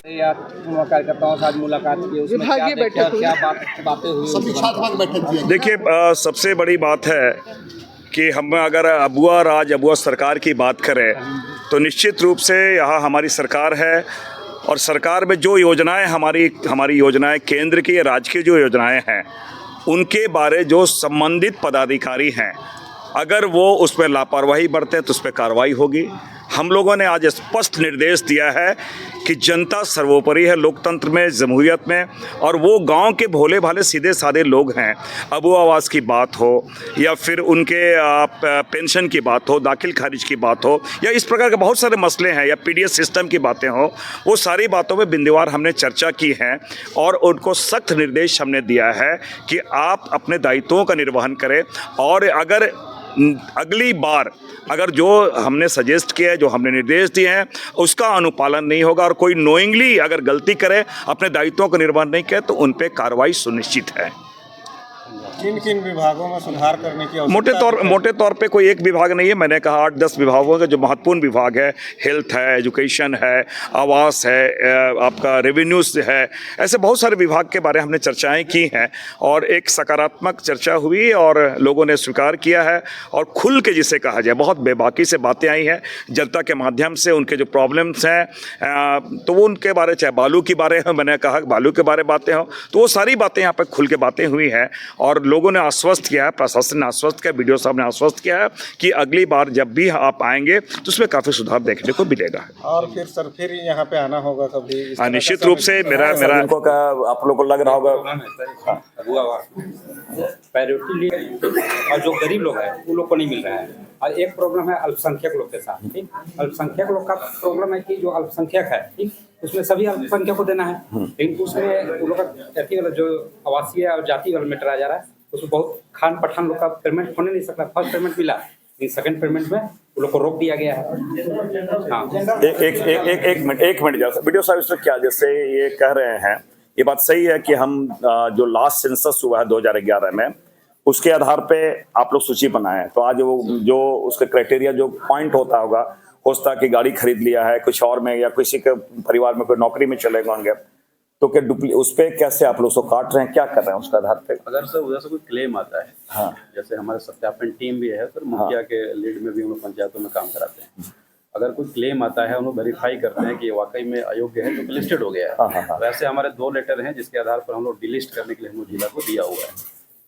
या कार्यकर्ताओं से आज मुलाकात की, उसमें विभागीय बैठक हुई। क्या बातें हुई? समीक्षात्मक बैठक की है। देखिए, सबसे बड़ी बात है कि हम अगर अबुआ सरकार की बात करें तो निश्चित रूप से यहाँ हमारी सरकार है और सरकार में जो योजनाएं हमारी योजनाएं केंद्र की राज्य की जो योजनाएं हैं उनके बारे जो संबंधित पदाधिकारी हैं अगर वो उस पर लापरवाही बरतें तो उस पर कार्रवाई होगी। हम लोगों ने आज स्पष्ट निर्देश दिया है कि जनता सर्वोपरि है लोकतंत्र में, जमहूरियत में, और वो गांव के भोले भाले सीधे साधे लोग हैं। अबुआ आवास की बात हो या फिर उनके पेंशन की बात हो, दाखिल खारिज की बात हो, या इस प्रकार के बहुत सारे मसले हैं, या पीडीएस सिस्टम की बातें हो, वो सारी बातों में बिंदुवार हमने चर्चा की है और उनको सख्त निर्देश हमने दिया है कि आप अपने दायित्वों का निर्वहन करें। और अगर अगली बार अगर जो हमने सजेस्ट किया है, जो हमने निर्देश दिए हैं, उसका अनुपालन नहीं होगा और कोई नोइंगली अगर गलती करे, अपने दायित्वों का निर्वहन नहीं करे, तो उन पे कार्रवाई सुनिश्चित है। किन विभागों में सुधार करने की आवश्यकता मोटे तौर पे कोई एक विभाग नहीं है। मैंने कहा 8-10 विभागों के जो महत्वपूर्ण विभाग है, हेल्थ है, एजुकेशन है, आवास है, आपका रेवेन्यूज है, ऐसे बहुत सारे विभाग के बारे में हमने चर्चाएं की हैं और एक सकारात्मक चर्चा हुई और लोगों ने स्वीकार किया है और खुल के जिसे कहा जाए बहुत बेबाकी से बातें आई हैं जनता के माध्यम से। उनके जो प्रॉब्लम्स हैं तो वो उनके बारे, चाहे बालू के बारे में मैंने कहा बालू के बारे बातें हों, तो वो सारी बातें यहाँ पर खुल के बातें हुई हैं और लोगों ने आश्वस्त किया है, प्रशासन ने आश्वस्त किया, बीडीओ साहब ने आश्वस्त किया है कि अगली बार जब भी आप आएंगे तो उसमें काफ़ी सुधार देखने को मिलेगा। और फिर यहाँ पे आना होगा कभी? निश्चित रूप से मेरा इनको का आप लोगों को लग रहा होगा प्रायोरिटी और जो गरीब लोग हैं उन लोग को नहीं मिल रहा है। और एक प्रॉब्लम है अल्पसंख्यक लोग के साथ, ठीक। अल्पसंख्यक लोग का प्रॉब्लम है कि जो अल्पसंख्यक है, ठीक, उसमें सभी अल्पसंख्यक को देना है, लेकिन उसमें उन लोग का जाति वाला जो आवासीय और जाति वाला मेटर आ जा रहा है, उसमें बहुत खान पठान लोग का पेमेंट होने नहीं सकता। फर्स्ट पेमेंट मिला, लेकिन सेकंड पेमेंट में उन लोग को रोक दिया गया है। हाँ, एक मिनट वीडियो साहब, इसमें क्या जैसे ये कह रहे हैं, ये बात सही है कि हम जो लास्ट सेंसस हुआ है 2011 में उसके आधार पे आप लोग सूची बनाए, तो आज वो जो उसका क्राइटेरिया जो पॉइंट होता है कि गाड़ी खरीद लिया है कुछ और में या किसी के परिवार में कोई नौकरी में चले होंगे, तो क्या उस पे कैसे आप लोग उसको काट रहे हैं, क्या कर रहे हैं उसका आधार पे? अगर सर उधर से कोई क्लेम आता है, हाँ, जैसे हमारे सत्यापन टीम भी है सर, मुखिया के लीड में भी हम लोग पंचायतों में काम कराते हैं। अगर कोई क्लेम आता है, हम लोग वेरीफाई करते हैं कि ये वाकई में अयोग्य है तो लिस्टेड हो गया है। वैसे हमारे 2 लेटर हैं जिसके आधार पर हम लोग डिलिस्ट करने के लिए हम जिला को दिया हुआ है।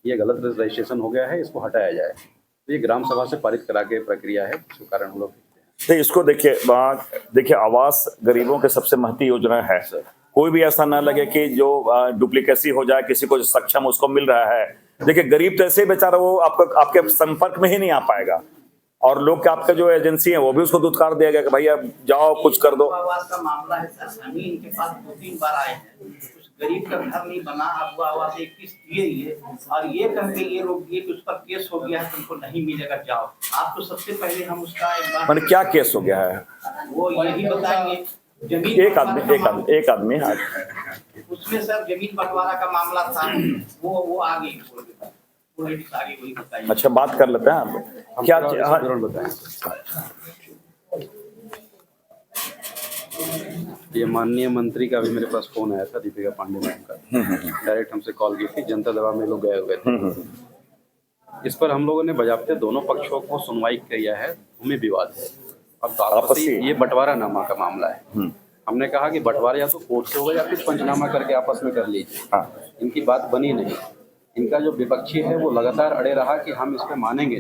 ये गलत रजिस्ट्रेशन हो गया है, इसको हटाया जाए। तो ये ग्राम सभा से पारित करा के प्रक्रिया है, जिसके कारण हम लोग तो इसको देखिए आवास गरीबों के सबसे महत्वपूर्ण योजना है। कोई भी ऐसा ना लगे कि जो डुप्लीकेसी हो जाए, किसी को सक्षम उसको मिल रहा है। देखिए गरीब तो ऐसे बेचारा वो आपके संपर्क में ही नहीं आ पाएगा और लोग आपके जो एजेंसी है वो भी उसको दुत्कार देगा कि भैया जाओ कुछ कर दो। आवास का मामला है सर, हम इनके पास 2-3 बार आए हैं, कुछ गरीब का घर नहीं बना, अबुआ आवास एक किस्त दिए ही है और ये कह के ये लोग ये उस पर केस हो गया है, तुमको नहीं मिलेगा, जाओ। आपको सबसे पहले हम उसका एक बार मैंने क्या केस हो गया है वो यही बताएंगे। जमीन एक आदमी उसमें सर जमीन बंटवारा का मामला था, वो आगे छोड़ देता, आगे वही बताइए। अच्छा, बात कर लेते हैं आप क्या बताएं। ये माननीय मंत्री का भी मेरे पास फोन आया था, दीपिका पांडे मैम का, डायरेक्ट हमसे कॉल की थी, जनता दरबार में लोग गए हुए थे। इस पर हम लोगों ने बजाबते दोनों पक्षों को सुनवाई किया है, भूमि विवाद है और आपसी ये बंटवारा नामा का मामला है। हमने कहा कि बंटवारा या तो कोर्ट से होगा या फिर पंचनामा करके आपस में कर लीजिए। इनकी बात बनी नहीं। इनका जो विपक्षी है वो लगातार अड़े रहा कि हम इस पे मानेंगे,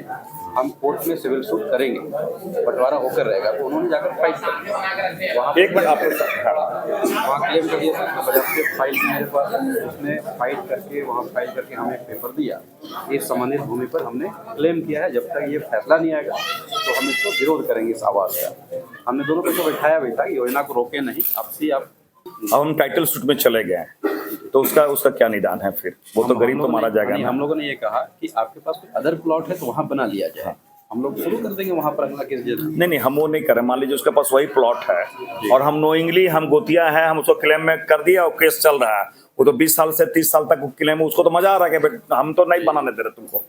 हम कोर्ट में सिविल सूट करेंगे, बंटवारा होकर रहेगा। तो उन्होंने जाकर फाइट कर दिया वहाँ क्लेम कर दिया था, बजाते फाइल मेरे पास, उसने फाइट करके वहाँ फाइल करके हमें एक पेपर दिया। इस संबंधित भूमि पर हमने क्लेम किया है, जब तक ये फैसला नहीं आएगा तो हम इसको विरोध करेंगे इस आवाज का। हमने दोनों को बैठाया भी था, योजना को रोके नहीं, अब हम टाइटल सूट में चले गए हैं तो उसका क्या निदान है फिर? वो तो गरीब तो मारा जाएगा। हम लोगों ने ये कहा कि आपके पास कोई अदर प्लॉट है तो वहाँ बना लिया जाए, हम लोग शुरू कर देंगे वहाँ पर अगला केस। नहीं, हम वो नहीं करें। मान लीजिए उसके पास वही प्लॉट है और हम नोइंगली हम गोतिया है, हम उसको क्लेम में कर दिया और केस चल रहा है, वो तो 20 साल से 30 साल तक क्लेम है, उसको तो मजा आ रहा है कि हम तो नहीं बनाने दे रहे तुमको।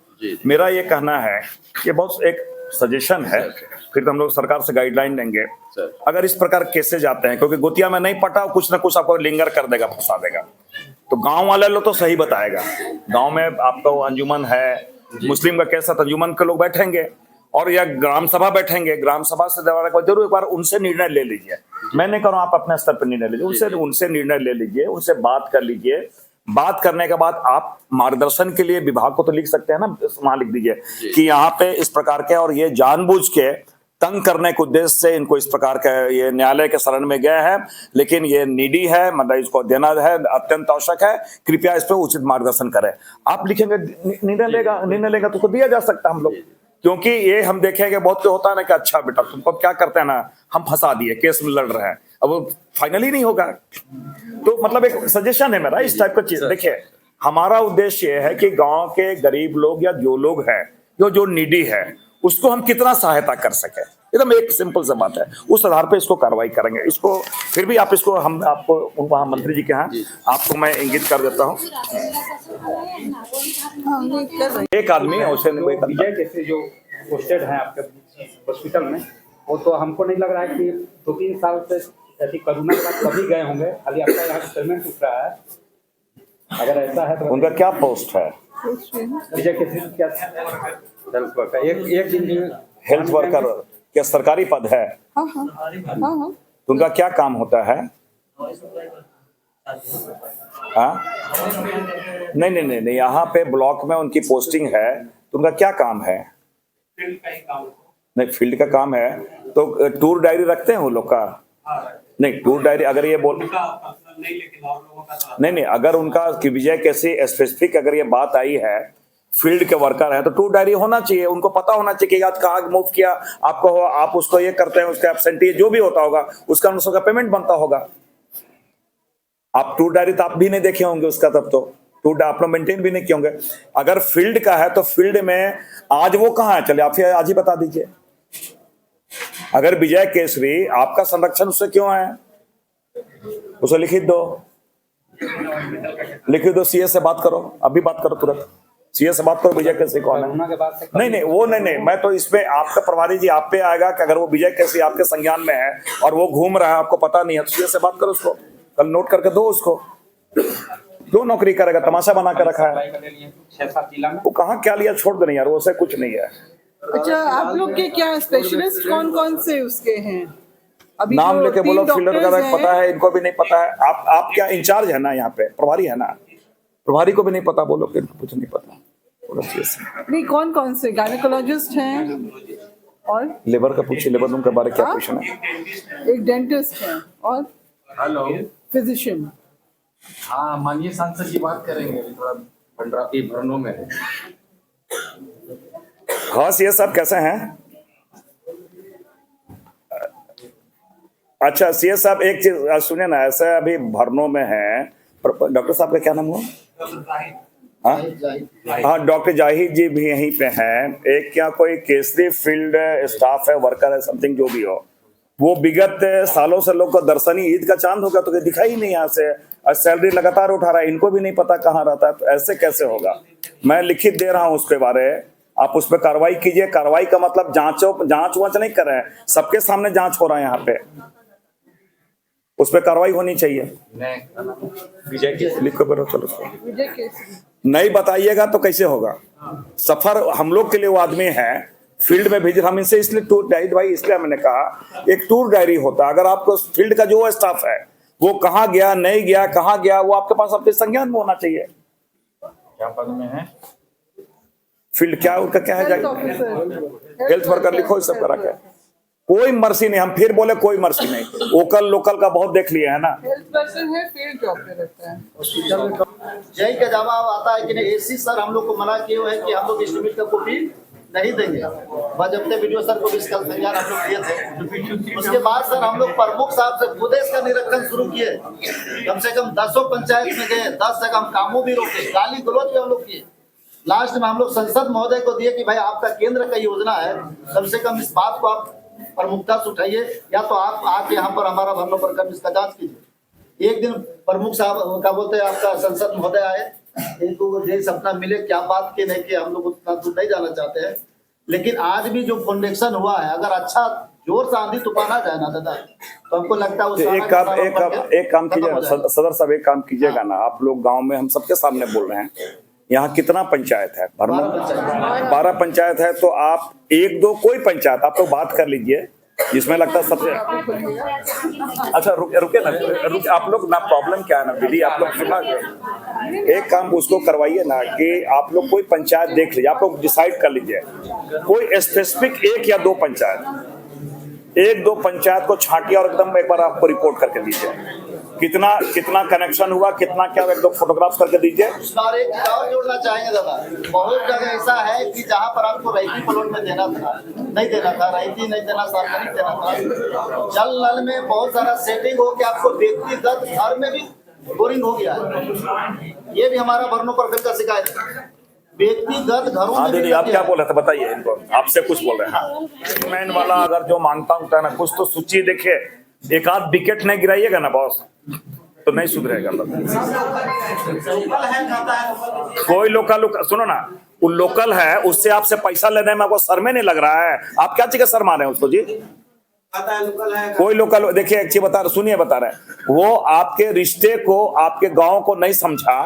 मेरा ये कहना है कि बहुत एक सजेशन है, फिर तो हम लोग सरकार से गाइडलाइन लेंगे। सर। अगर इस प्रकार केसेज आते हैं, क्योंकि गोतिया में नहीं पटा, कुछ ना कुछ आपको लिंगर कर देगा, फंसा देगा, तो गांव वाले लोग तो सही बताएगा। गांव में आपका अंजुमन है, मुस्लिम का केस है तो अंजुमन के लोग बैठेंगे और या ग्राम सभा बैठेंगे, ग्राम सभा से जरूर एक बार उनसे निर्णय ले लीजिए। मैं नहीं करूँ, आप अपने स्तर पर निर्णय लीजिए, उनसे निर्णय ले लीजिए, उनसे बात कर लीजिए। बात करने के बाद आप मार्गदर्शन के लिए विभाग को तो लिख सकते हैं ना, वहां लिख दीजिए कि यहाँ पे इस प्रकार के और ये जानबूझ के तंग करने के उद्देश्य से इनको इस प्रकार का ये न्यायालय के शरण में गए हैं, लेकिन ये नीडी है, मतलब इसको देना है अत्यंत आवश्यक है, कृपया इस पर उचित मार्गदर्शन करें। आप लिखेंगे, निर्णय लेगा तो उसको दिया जा सकता है हम लोग, क्योंकि ये हम देखेंगे बहुत होता है ना कि अच्छा बेटा तुमको क्या करते हैं ना, हम फंसा दिए, केस में लड़ रहे हैं, अब वो फाइनली नहीं होगा। तो मतलब एक सजेशन है मेरा इस टाइप का चीज। देखिए, हमारा उद्देश्य ये है कि गांव के गरीब लोग या जो लोग हैं, जो नीडी है, उसको हम कितना सहायता कर सके, एकदम एक सिंपल सा बात है, उस आधार पे इसको कार्रवाई करेंगे। इसको फिर भी आप इसको हम आपको वहाँ मंत्री जी के यहाँ आपको मैं इंगित कर देता हूँ। एक आदमी उसे विजय कैसे जो पोस्टेड है आपके हॉस्पिटल में, वो तो हमको नहीं लग रहा है कि 2-3 साल से ऐसी कोरोना के बाद कभी गए होंगे, खाली आपका यहाँ पेमेंट उठ रहा है। अगर ऐसा है तो उनका क्या पोस्ट है? विजय कैसे क्या हेल्थ वर्कर, एक दिन हेल्थ वर्कर क्या सरकारी पद है? तो उनका क्या काम होता है? हाँ, नहीं, यहाँ पे ब्लॉक में उनकी पोस्टिंग है, तो उनका क्या काम है? नहीं, फील्ड का काम है, तो टूर डायरी रखते हैं वो लोग का? नहीं, टूर डायरी अगर ये बोल नहीं, अगर उनका कि विजय कैसे स्पेसिफिक अगर ये बात आई है, फील्ड के वर्कर है, तो टूर डायरी होना चाहिए, उनको पता होना चाहिए कि आज कहाँ मूव किया, आपको हो, आप उसको ये करते हैं, उसके एब्सेंटी जो भी होता होगा उसका अनुसार का पेमेंट बनता होगा। आप टूर डायरी तो आप भी नहीं देखे होंगे उसका, तब तो टूर आप लोग मेंटेन भी नहीं किए होंगे। अगर फील्ड का है तो फील्ड में आज वो कहाँ है, चलिए आप आज ही बता दीजिए। अगर विजय केसरी आपका संरक्षण उससे क्यों है, उसे लिख दो, सीए से बात करो, अभी बात करो तुरंत, सीए से बात करो, विजय केसरी कौन है? नहीं, वो नहीं, मैं तो इसमें आपका प्रभारी जी आप पे आएगा कि अगर वो विजय केसरी आपके संज्ञान में है और वो घूम रहा है, आपको पता नहीं है, तो सीए से बात करो, उसको कल नोट करके दो, उसको दो, नौकरी करेगा, तमाशा बना के रखा है, 6-7 जिला में। वो कहाँ क्या लिया, छोड़ दो नहीं यार, वो से कुछ नहीं है। अच्छा, आप लोग के क्या स्पेशलिस्ट कौन से उसके हैं? अभी नाम लेके बोलो, फील्डर का पता है, इनको भी नहीं पता है। आप क्या इंचार्ज है ना, यहाँ पे प्रभारी है ना, प्रभारी को भी नहीं पता, बोलो कि कुछ नहीं पता। नहीं, कौन से गायनेकोलॉजिस्ट हैं और लेबर का पूछिए, लेबर रूम के बारे में क्या पूछना है? एक डेंटिस्ट है और हेलो फिजिशियन। हाँ, माननीय सांसद जी बात करेंगे, अभी थोड़ा भरनों में है। हाँ, ये सब कैसे हैं? अच्छा सीए साहब, एक चीज सुनिए ना, ऐसा अभी भरनों में है, डॉक्टर साहब का क्या नाम हुआ? हाँ, डॉक्टर जाहिद जी भी यहीं पे हैं। एक क्या कोई केसरी फील्ड स्टाफ है, वर्कर है, समथिंग जो भी हो, वो विगत सालों से लोग को दर्शनी ईद का चांद होगा तो दिखा ही नहीं यहाँ से, और सैलरी लगातार उठा रहा है, इनको भी नहीं पता कहाँ रहता है, तो ऐसे कैसे होगा? मैं लिखित दे रहा हूँ उसके बारे, आप उस पर कार्रवाई कीजिए। कार्रवाई का मतलब जांच वाच नहीं कर रहे हैं, सबके सामने जांच हो रहा है यहाँ पे, उस पर कार्रवाई होनी चाहिए। विजय के लिखो करो, चलो विजय केसरी नहीं बताइएगा तो कैसे होगा? सफर हम लोग के लिए वो आदमी है, फील्ड में भेज, हम इनसे इसलिए टूर डायरी भाई, इसलिए मैंने कहा एक टूर डायरी होता, अगर आपको फील्ड का जो स्टाफ है वो कहाँ गया नहीं गया, कहाँ गया, वो आपके पास अपने संज्ञान में होना चाहिए। क्या पद में है? फील्ड क्या उनका क्या है, हेल्थ वर्कर लिखो, इस सब करा के कोई मर्सी नहीं, हम फिर बोले कोई मर्सी नहीं, ओकल लोकल का बहुत देख लिया है ना। हेल्थ पर्सन है, फील्ड जॉब पे रहता है। जय का जवाब आता है कि नहीं, एसी सर हम लोग को मना किए हुए हैं कि हम लोग एस्टिमेट का कॉपी नहीं देंगे। बजप्ते वीडियो सर को भी इसका संज्ञान हम लोग दिए थे। उसके बाद सर हम लोग प्रमुख साहब से खुद इसका निरीक्षण शुरू किए, कम से कम 10 पंचायत में गए, 10 जगह हम कामों भी रोके, गाली गलौज भी हम लोग किए। लास्ट में हम लोग संसद महोदय को दिए कि भाई आपका केंद्र का योजना है, कम से कम इस बात को आप प्रमुखता से उठाइए, या तो आप आके यहाँ पर हमारा भरनों पर कर इसका जांच कीजिए। एक दिन प्रमुख साहब क्या बोलते हैं, आपका संसद महोदय आए, इनको ये सपना मिले, क्या बात के नहीं कि हम लोग उतना दूर नहीं जाना चाहते हैं। लेकिन आज भी जो फाउंडेशन हुआ है, अगर अच्छा जोर से आंधी तूफान आ जाए ना दादा, तो हमको लगता है वो सारा एक काम कीजिएगा सदर साहब, एक काम कीजिएगा ना, आप लोग गांव में हम सबके सामने बोल रहे हैं, यहाँ कितना पंचायत है? 12 पंचायत है। तो आप एक दो कोई पंचायत आप लोग बात कर लीजिए जिसमें लगता है सबसे अच्छा रुके ना, आप लोग ना, प्रॉब्लम क्या है ना दीदी, आप लोग सुना, एक काम उसको करवाइए ना कि आप लोग कोई पंचायत देख लीजिए, आप लोग डिसाइड कर लीजिए कोई स्पेसिफिक एक या दो पंचायत, एक दो पंचायत को छांटिए और एकदम एक बार आपको रिपोर्ट करके दीजिए कितना कनेक्शन हुआ, कितना क्या, एक दो फोटोग्राफ्स करके दीजिए। इस बार एक और जोड़ना चाहेंगे दादा, बहुत जगह ऐसा है कि जहाँ पर आपको रैती प्लॉट में देना था, नहीं देना था, रैती नहीं देना, सार्वजनिक देना था, जल नल में बहुत सारा सेटिंग हो के आपको व्यक्तिगत घर में भी बोरिंग हो गया है। ये भी हमारा भरनों पर का शिकायत है, व्यक्तिगत घरों में। दीदी आप क्या बोल रहे थे बताइए इनको, आपसे कुछ बोल रहे हैं। मैन वाला अगर जो मांगता हूँ ना, कुछ तो सूची देखिए, एक आध विकेट नहीं गिराइएगा ना बॉस, तो नहीं सुधरेगा। कोई लोकल सुनो ना, वो लोकल है, उससे आपसे पैसा लेने में आपको शर्म नहीं लग रहा है? आप क्या चीज का शर्मा रहे हैं उसको जी? कोई लोकल देखिए, एक चीज सुनिए बता रहे हैं, वो आपके रिश्ते को, आपके गांव को नहीं समझा,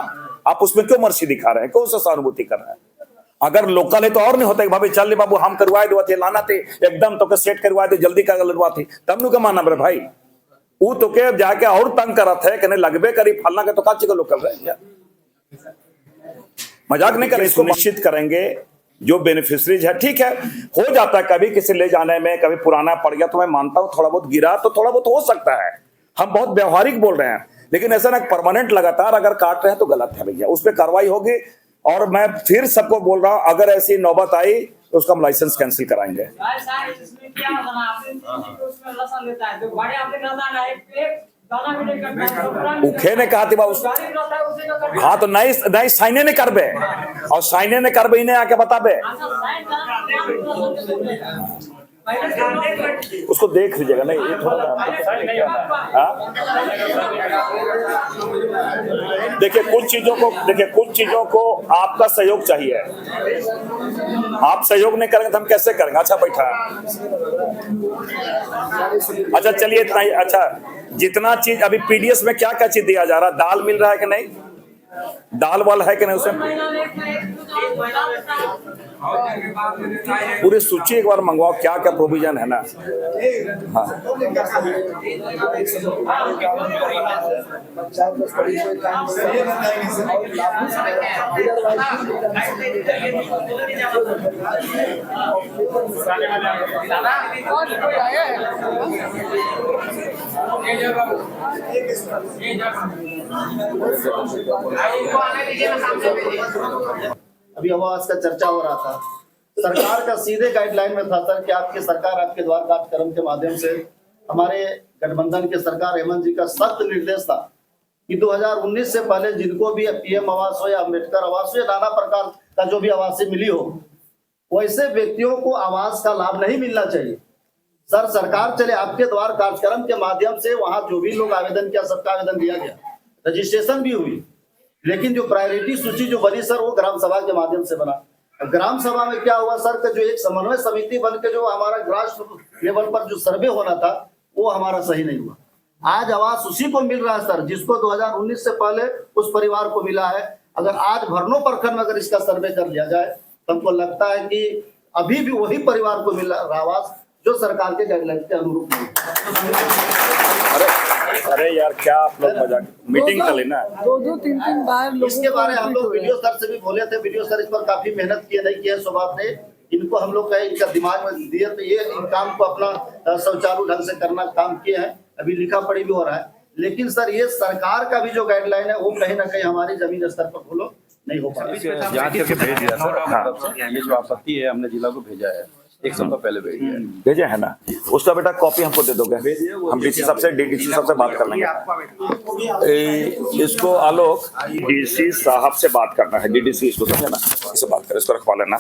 आप उसमें क्यों मर्सी दिखा रहे हैं, क्यों उससे सहानुभूति कर रहे हैं? अगर लोकल है तो और नहीं होता है भाभी, चल बाबू हम करवाए दो थे, लाना थे एकदम तो के सेट करवाए थे, जल्दी का लगवा थी, तब नु के माना मेरे भाई, वो तो के जाके और तंग करत है, कहने लगबे करी फलना के तो का चीज लोकल रहे, मजाक नहीं करें, इसको निश्चित करेंगे। जो बेनिफिशरीज है ठीक है, हो जाता है कभी किसी ले जाने में, कभी पुराना पड़ गया तो मैं मानता हूं, थोड़ा बहुत गिरा तो थोड़ा बहुत हो सकता है, हम बहुत व्यवहारिक बोल रहे हैं, लेकिन ऐसा ना परमानेंट लगातार अगर काट रहे हैं तो गलत है भैया, उस पर कार्रवाई होगी। और मैं फिर सबको बोल रहा हूं, अगर ऐसी नौबत आई तो उसका हम लाइसेंस कैंसिल कराएंगे। उखे ने कहा थी हाँ तो नहीं साइने ने करबे, और साइने ने करबे इन्हें आके बताबे, उसको देख लीजिएगा। नहीं ये थोड़ा देखिए, कुछ चीजों को आपका सहयोग चाहिए, आप सहयोग नहीं करेंगे तो हम कैसे करेंगे? अच्छा बैठा, अच्छा चलिए इतना ही। अच्छा जितना चीज अभी पीडीएस में क्या क्या चीज दिया जा रहा है, दाल मिल रहा है कि नहीं, दाल वाल है कि नहीं, उसमें पूरी सूची एक बार मंगवाओ, क्या क्या प्रोविजन है ना। हाँ अभी आवास का चर्चा हो रहा था, सरकार का सीधे गाइडलाइन में था सर कि आपकी सरकार आपके द्वार कार्यक्रम के माध्यम से, हमारे गठबंधन की सरकार हेमंत जी का सख्त निर्देश था कि 2019 से पहले जिनको भी पीएम आवास हो या अम्बेडकर आवास हो या नाना प्रकार का जो भी आवासीय मिली हो, वैसे व्यक्तियों को आवास का लाभ नहीं मिलना चाहिए। सर सरकार चले आपके द्वार कार्यक्रम के माध्यम से वहां जो भी लोग आवेदन किया सबका आवेदन दिया गया, रजिस्ट्रेशन भी हुई, लेकिन जो प्रायोरिटी सूची जो बनी सर वो ग्राम सभा के माध्यम से बना। ग्राम सभा में क्या हुआ सर का जो एक समन्वय समिति बन के जो हमारा ग्रास लेवल पर जो सर्वे होना था वो हमारा सही नहीं हुआ। आज आवास उसी को मिल रहा है सर जिसको 2019 से पहले उस परिवार को मिला है। अगर आज भरनों प्रखंड में अगर इसका सर्वे कर लिया जाए तो हमको लगता है कि अभी भी वही परिवार को मिल रहा आवास जो सरकार के गाइडलाइन के अनुरूप नहीं। अरे यार क्या आप लोग मजाक मीटिंग कर लेना, दो तीन बार इसके बारे हम लोग वीडियो सर से भी बोले थे, वीडियो सर इस पर काफी मेहनत किए नहीं किए, स्वभाव ने इनको हम लोग इनका दिमाग में दिए तो ये इन काम को अपना सुचारू ढंग से करना काम किए हैं, अभी लिखा पढ़ी भी हो रहा है। लेकिन सर ये सरकार का भी जो गाइडलाइन है वो कहीं ना कहीं हमारी जमीन स्तर पर फॉलो नहीं हो पा रहा। जांच करके भेज दिया सर, ये जो आपत्ति है हमने जिला को भेजा है, एक सप्ताह पहले भेजे है ना, उसका बेटा कॉपी हमको दे दोगे, हम डीसी साहब से डीसी साहब से बात कर लेंगे। इसको आलोक डीसी साहब से बात करना है, डीडीसी इसको समझे ना, इससे बात करें, इसको रखवा लेना।